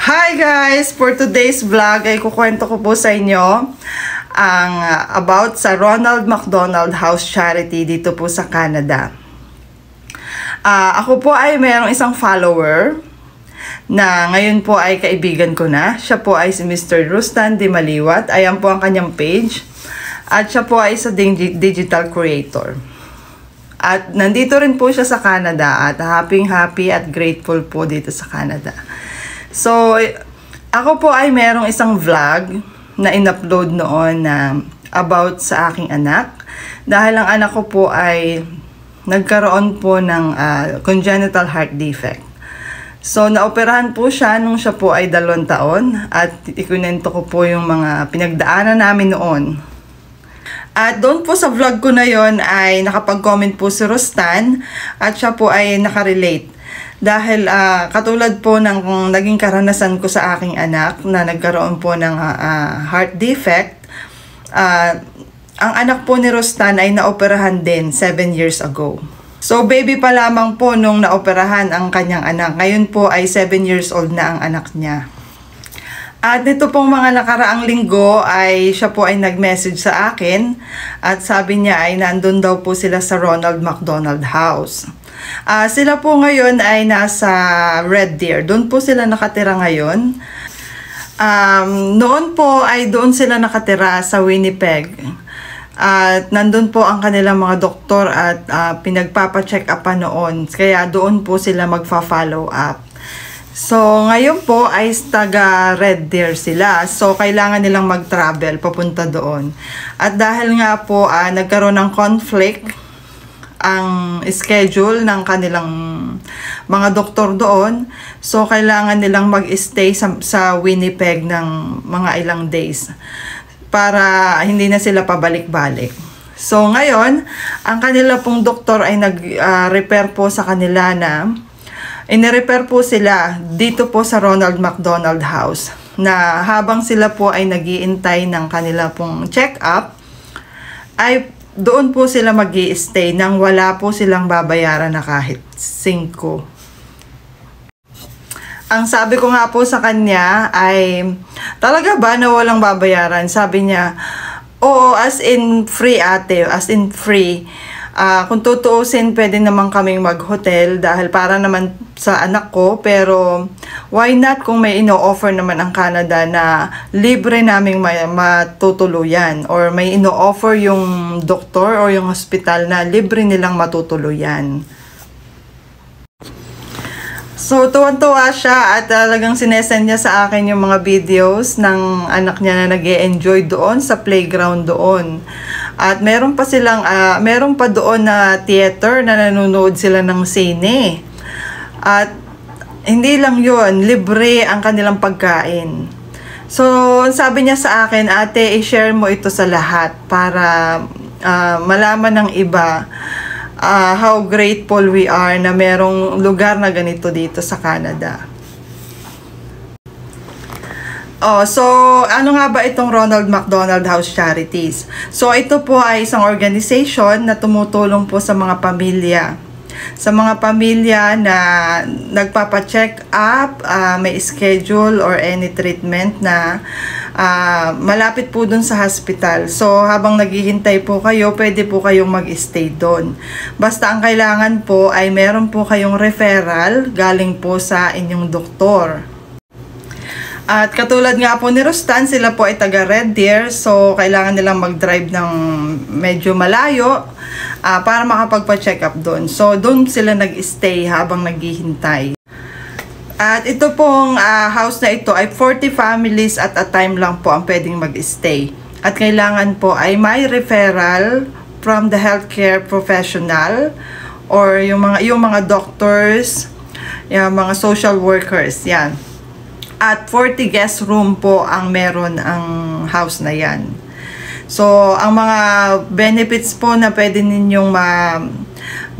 Hi guys! For today's vlog ay kukwento ko po sa inyo ang about sa Ronald McDonald House Charity dito po sa Canada. Ako po ay mayroong isang follower na ngayon po ay kaibigan ko na. Siya po ay si Mr. Rustan de Maliwat. Ayan po ang kanyang page. At siya po ay isa ding digital creator. At nandito rin po siya sa Canada at happy at grateful po dito sa Canada. So, ako po ay merong isang vlog na in-upload noon na about sa aking anak. Dahil ang anak ko po ay nagkaroon po ng congenital heart defect. So, naoperahan po siya nung siya po ay 2 taon at ikunento ko po yung mga pinagdaanan namin noon. At doon po sa vlog ko na yon ay nakapag-comment po si Rustan at siya po ay nakarelate. Dahil katulad po ng naging karanasan ko sa aking anak na nagkaroon po ng heart defect, ang anak po ni Rustan ay naoperahan din 7 years ago. So baby pa lamang po nung naoperahan ang kanyang anak. Ngayon po ay 7 years old na ang anak niya. At nito pong mga nakaraang linggo ay siya po ay nag-message sa akin at sabi niya ay nandun daw po sila sa Ronald McDonald House. Sila po ngayon ay nasa Red Deer. Doon po sila nakatira ngayon. Noon po ay doon sila nakatira sa Winnipeg. At nandun po ang kanilang mga doktor at pinagpapacheck up pa noon. Kaya doon po sila magfa-follow up. So, ngayon po ay taga Red Deer sila. So, kailangan nilang mag-travel papunta doon. At dahil nga po nagkaroon ng conflict ang schedule ng kanilang mga doktor doon. So, kailangan nilang mag-stay sa Winnipeg ng mga ilang days para hindi na sila pabalik-balik. So, ngayon, ang kanila pong doktor ay nag-repair po sa kanila na inirepair po sila dito po sa Ronald McDonald House na habang sila po ay nag-iintay ng kanila pong check-up ay doon po sila mag-i-stay nang wala po silang babayaran na kahit 5. Ang sabi ko nga po sa kanya ay, talaga ba na walang babayaran? Sabi niya, oo, as in free ate, as in free. Kung tutuusin, pwede naman kaming mag-hotel dahil para naman sa anak ko. Pero, why not kung may ino-offer naman ang Canada na libre naming matutuluyan or may ino-offer yung doktor or yung hospital na libre nilang matutuluyan. So, tuwan-tuwa siya at talagang sinesend niya sa akin yung mga videos ng anak niya na nag-e-enjoy doon sa playground doon. At meron pa silang, meron pa doon na theater na nanonood sila ng sine. At hindi lang yun, libre ang kanilang pagkain. So, sabi niya sa akin, ate, i-share mo ito sa lahat para malaman ng iba how grateful we are na merong lugar na ganito dito sa Canada. So, ano nga ba itong Ronald McDonald House Charities? So, ito po ay isang organization na tumutulong po sa mga pamilya. Sa mga pamilya na nagpapacheck up, may schedule or any treatment na malapit po dun sa hospital. So, habang naghihintay po kayo, pwede po kayong mag-stay dun. Basta ang kailangan po ay meron po kayong referral galing po sa inyong doktor. At katulad nga po ni Rustan, sila po ay taga Red Deer. So, kailangan nilang mag-drive ng medyo malayo para makapagpa-check up doon. So, doon sila nag-stay habang naghihintay. At ito pong house na ito ay 40 families at a time lang po ang pwedeng mag-stay. At kailangan po ay may referral from the healthcare professional or yung mga doctors, yung mga social workers, yan. At 40 guest room po ang meron ang house na yan. So, ang mga benefits po na pwede ninyong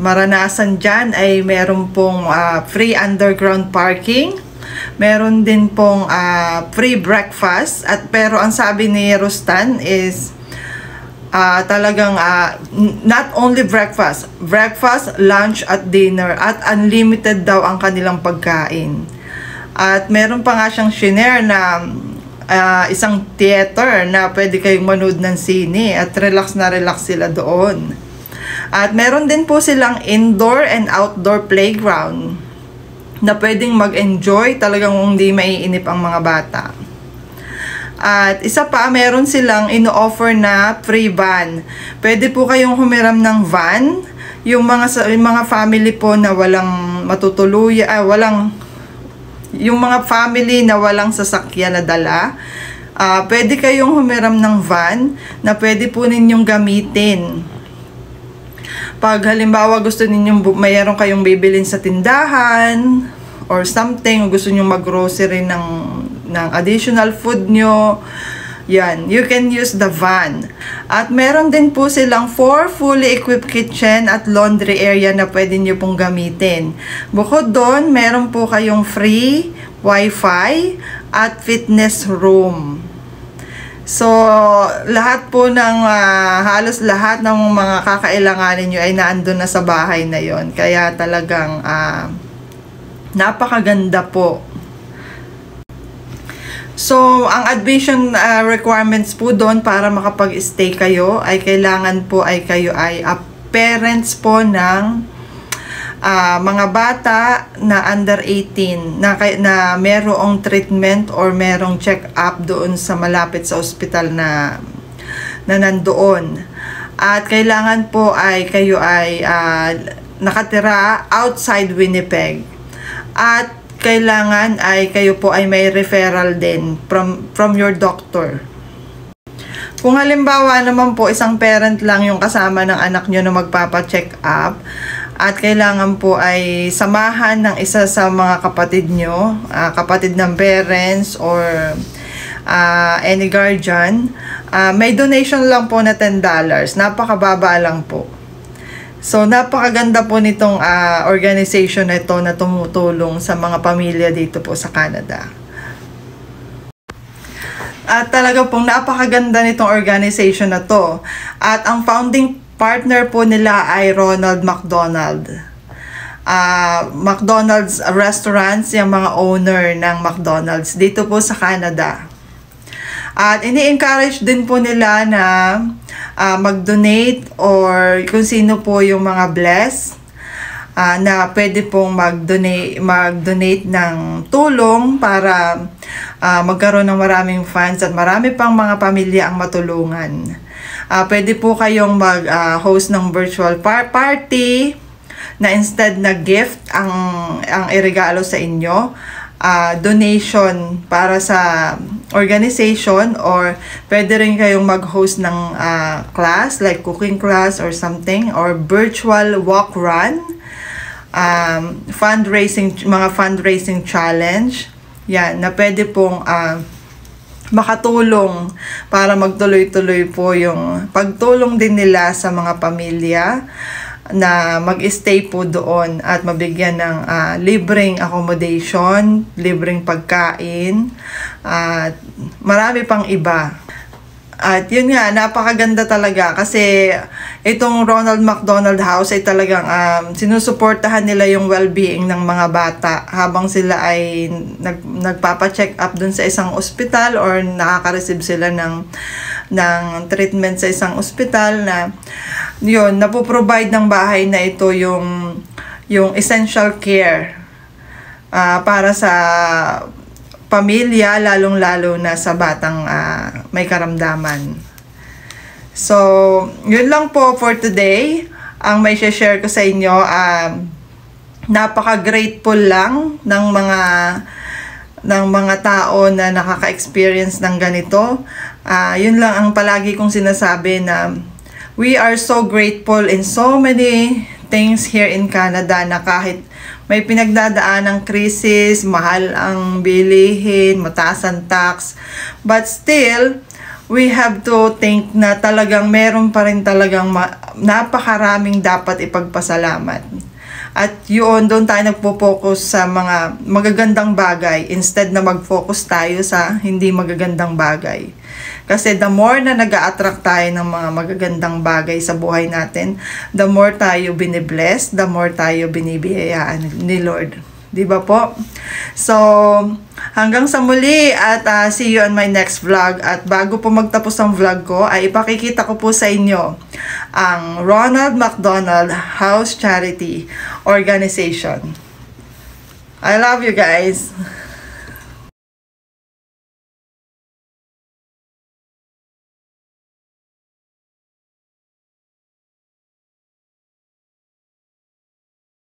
maranasan dyan ay meron pong free underground parking. Meron din pong free breakfast. Pero ang sabi ni Rustan is talagang not only breakfast, lunch at dinner at unlimited daw ang kanilang pagkain. At meron pa nga siyang shinare na isang theater na pwede kayong manood ng sine at relax na relax sila doon. At meron din po silang indoor and outdoor playground na pwedeng mag-enjoy, talagang hindi maiinip ang mga bata. At isa pa, meron silang ino-offer na free van. Pwede po kayong humiram ng van. Yung mga family po na walang yung mga family na walang sasakyan na dala, pwede kayong humiram ng van na pwede po ninyong gamitin. Pag halimbawa gusto ninyong mayroon kayong bibilin sa tindahan or something, gusto ninyong mag-grocery ng additional food nyo, yan, you can use the van. At meron din po silang 4 fully equipped kitchen at laundry area na pwede nyo pong gamitin. Bukod doon, meron po kayong free wifi at fitness room. So, lahat po ng, halos lahat ng mga kakailanganin nyo ay naandun na sa bahay na yon. Kaya talagang napakaganda po. So, ang admission requirements po doon para makapag-stay kayo ay kailangan po ay kayo ay parents po ng mga bata na under 18 na merong treatment or merong check-up doon sa malapit sa ospital na nandoon. At kailangan po ay kayo ay nakatira outside Winnipeg. At kailangan ay kayo po ay may referral din from your doctor. Kung halimbawa naman po isang parent lang yung kasama ng anak nyo na magpapa-check up at kailangan po ay samahan ng isa sa mga kapatid nyo, kapatid ng parents or any guardian, may donation lang po na $10. Napakababa lang po. So, napakaganda po nitong organization na ito na tumutulong sa mga pamilya dito po sa Canada. At talaga pong napakaganda nitong organization na to. At ang founding partner po nila ay Ronald McDonald. McDonald's restaurants, yung mga owner ng McDonald's dito po sa Canada. At ini-encourage din po nila na mag-donate or kung sino po yung mga blessed na pwede pong mag-donate ng tulong para magkaroon ng maraming funds at marami pang mga pamilya ang matulungan. Pwede po kayong mag-host ng virtual party na instead na gift ang iregalo sa inyo, donation para sa organization, or pwede rin kayong mag-host ng class like cooking class or something, or virtual walk run, mga fundraising challenge, yan, na pwede pong makatulong para magtuloy-tuloy po yung pagtulong din nila sa mga pamilya na mag-stay po doon at mabigyan ng libreng accommodation, libreng pagkain, at marami pang iba. At yun nga, napakaganda talaga kasi itong Ronald McDonald House ay talagang sinusuportahan nila yung well-being ng mga bata habang sila ay nagpapa-check up dun sa isang ospital or nakaka-receive sila ng treatment sa isang ospital na yun, napoprovide ng bahay na ito yung essential care para sa pamilya, lalong-lalo na sa batang may karamdaman. So, yun lang po for today. Ang may share ko sa inyo, napaka-grateful lang ng mga tao na nakaka-experience ng ganito. Yun lang ang palagi kong sinasabi, na we are so grateful in so many things here in Canada, na kahit may pinagdadaan ng krisis, mahal ang bilihin, mataas ang tax, but still, we have to think na talagang meron pa rin talagang napakaraming dapat ipagpasalamat. At yun, doon tayo nagpo-focus sa mga magagandang bagay instead na mag-focus tayo sa hindi magagandang bagay. Kasi the more na nag-a-attract tayo ng mga magagandang bagay sa buhay natin, the more tayo binibless, the more tayo binibiyayaan ni Lord. 'Di ba po? So, hanggang sa muli at see you on my next vlog. At bago po magtapos ang vlog ko, ay ipakikita ko po sa inyo ang Ronald McDonald House Charity Organization. I love you guys!